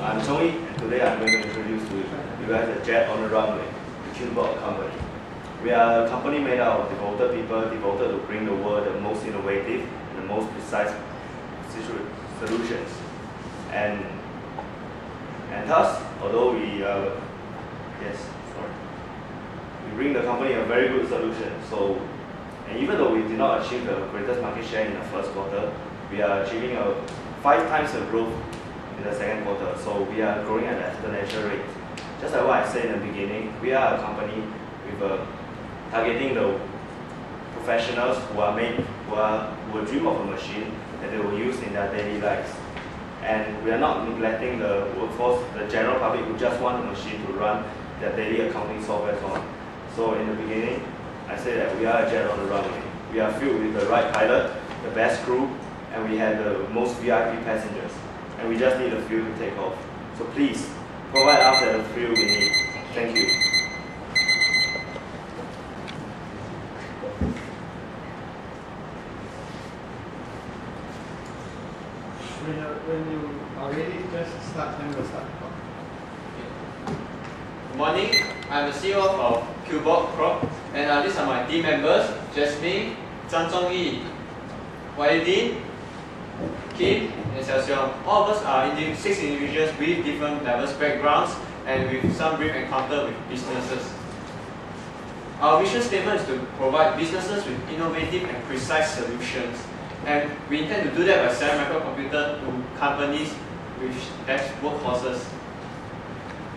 I'm Tony, and today I'm going to introduce to you guys the Jet on the Runway, the Qbot company. We are a company made out of devoted people, devoted to bring the world the most innovative and the most precise solutions. And thus, although we bring the company a very good solution. And even though we did not achieve the greatest market share in the first quarter, we are achieving a 5 times the growth in the second quarter. So we are growing at an exponential rate. Just like what I said in the beginning, we are a company with targeting the professionals who dream of a machine that they will use in their daily lives. And we are not neglecting the workforce, the general public who just want a machine to run their daily accounting software on. So in the beginning, I say that we are a jet on the runway. We are filled with the right pilot, the best crew, and we have the most VIP passengers. And we just need a few to take off. So please, provide us the fuel we need. Thank you. When you are ready, just start and we'll start. Good morning, I'm the CEO of Qbot Corp, and these are my team members: Jasmine, Zhang Zhongyi, Wai-Din, Kim, and Xiao Xiong. All of us are 6 individuals with different diverse backgrounds and with some brief encounter with businesses. Our mission statement is to provide businesses with innovative and precise solutions. And we intend to do that by selling microcomputer to companies which have workhorses.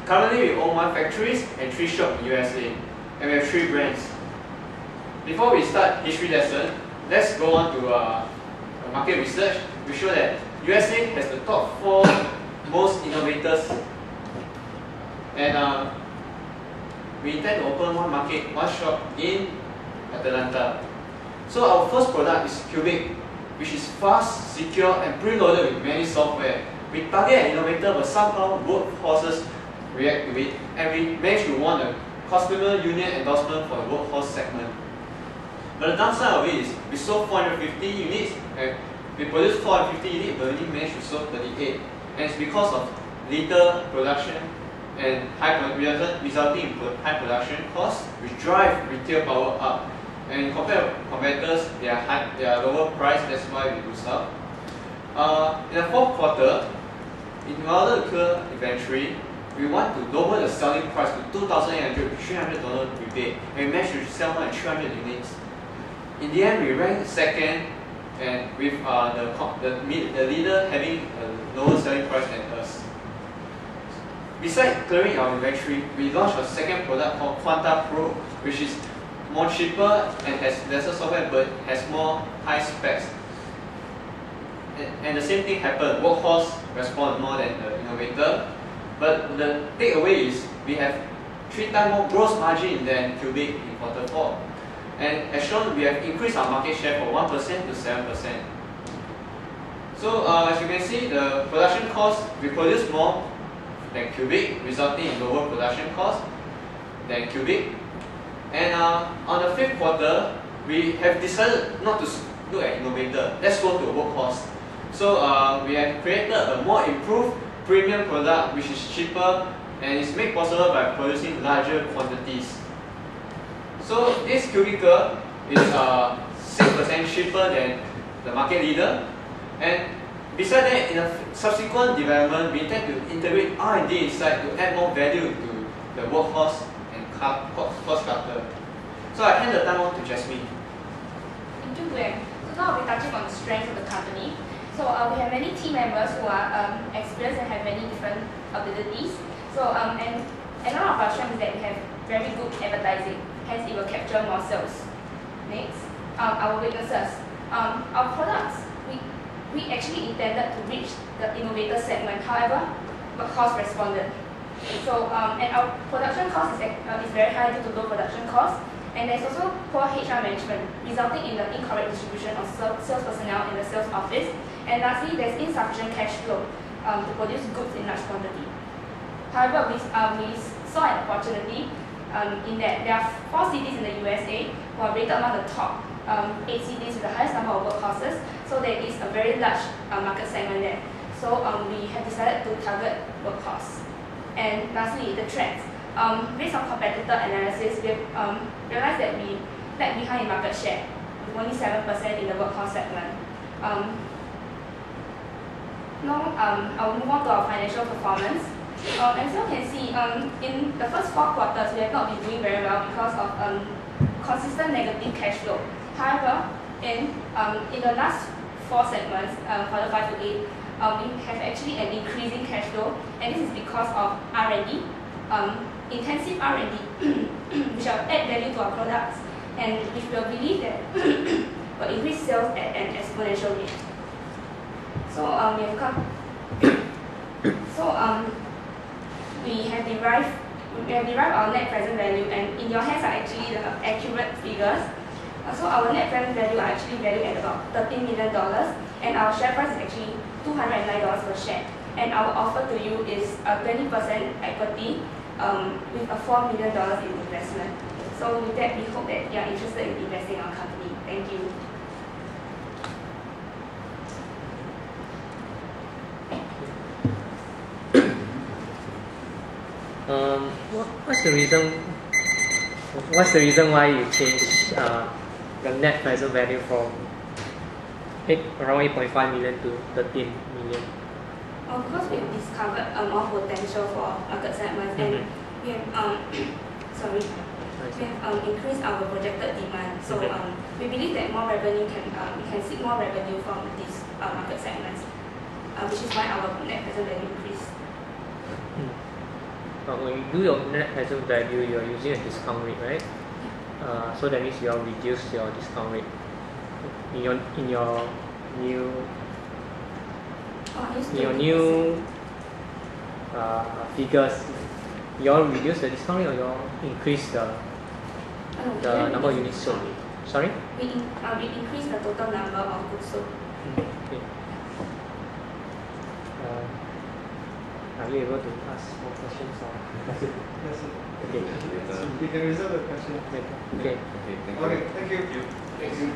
Currently, we own 1 factory and 3 shops in USA, and we have 3 brands. Before we start history lesson, let's go on to market research. We show that USA has the top 4 most innovators, and we intend to open 1 shop in Atlanta. So our first product is Cubic, which is fast, secure, and preloaded with many software. We target an innovator, but somehow workhorses react to it, and we managed to win a customer union endorsement for the workhorse segment. But the downside of it is we sold 450 units, and we produced 450 units, but only managed to sell 38. And it's because of little production and resulting in high production costs, which drive retail power up. And compared to competitors, they are lower price, that's why we lose out. In the fourth quarter, in order to clear inventory, we want to lower the selling price to $2,800 with $300 rebate, and we managed to sell more than 300 units. In the end, we ranked second, and with the leader having a lower selling price than us. Besides clearing our inventory, we launched a second product called Quanta Pro, which is more cheaper and has lesser software but has more high specs. And the same thing happened. Workhorse responded more than the innovator. But the takeaway is we have 3 times more gross margin than Cubic in quarter 4. And as shown, we have increased our market share from 1% to 7%. So as you can see, the production cost, we produce more than Cubic, resulting in lower production cost than Cubic. And on the 5th quarter, we have decided not to look at innovator. Let's go to workhorse. So we have created a more improved premium product which is cheaper and is made possible by producing larger quantities. So this cubicle is 6% cheaper than the market leader. And besides that, in a subsequent development, we intend to integrate R&D inside to add more value to the workhorse and cost cutter. So I hand the time on to Jasmine. Thank you, Glenn. So now we'll be touching on the strengths of the company. So we have many team members who are experienced and have many different abilities. So and one of our strengths is that we have very good advertising. Hence, it will capture more sales. Next, our weaknesses. Our products, we actually intended to reach the innovator segment. However, cost responded. So and our production cost is very high due to low production cost. And there's also poor HR management, resulting in the incorrect distribution of sales personnel in the sales office. And lastly, there's insufficient cash flow to produce goods in large quantity. However, we saw an opportunity in that there are 4 cities in the USA who are rated among the top 8 cities with the highest number of workhorses. So there is a very large market segment there. So we have decided to target workforce. And lastly, the trends. Based on competitor analysis, we have realized that we lag behind in market share, with only 7% in the workforce segment. Now, I'll move on to our financial performance. As you can see, in the first 4 quarters, we have not been doing very well because of consistent negative cash flow. However, in the last 4 segments, quarter 5 to 8, we have actually an increasing cash flow, and this is because of R&D, intensive R&D, which will add value to our products, and which we believe that will increase sales at an exponential rate. So we have come. We have derived our net present value, and in your hands are actually the accurate figures. So our net present value are actually valued at about $13 million, and our share price is actually $209 per share. And our offer to you is a 20% equity with a $4 million in investment. So with that, we hope that you are interested in investing in our company. Thank you. What's the reason why you changed the net present value from around 8.5 million to 13 million? Because we have discovered more potential for market segments, and we have we have increased our projected demand. So we believe that more revenue we can seek more revenue from these market segments, which is why our net present value increased. When you do your net present value, you are using a discount rate, right? So that means you will reduce your discount rate in your new figures. You all reduce the discount rate, or you all increase the number of units sold? Sorry? We increase the total number of goods sold. Okay. Are you able to ask more questions? Or? Yes, sir. Okay. We can reserve the question. Okay. Okay, thank you. Thank you.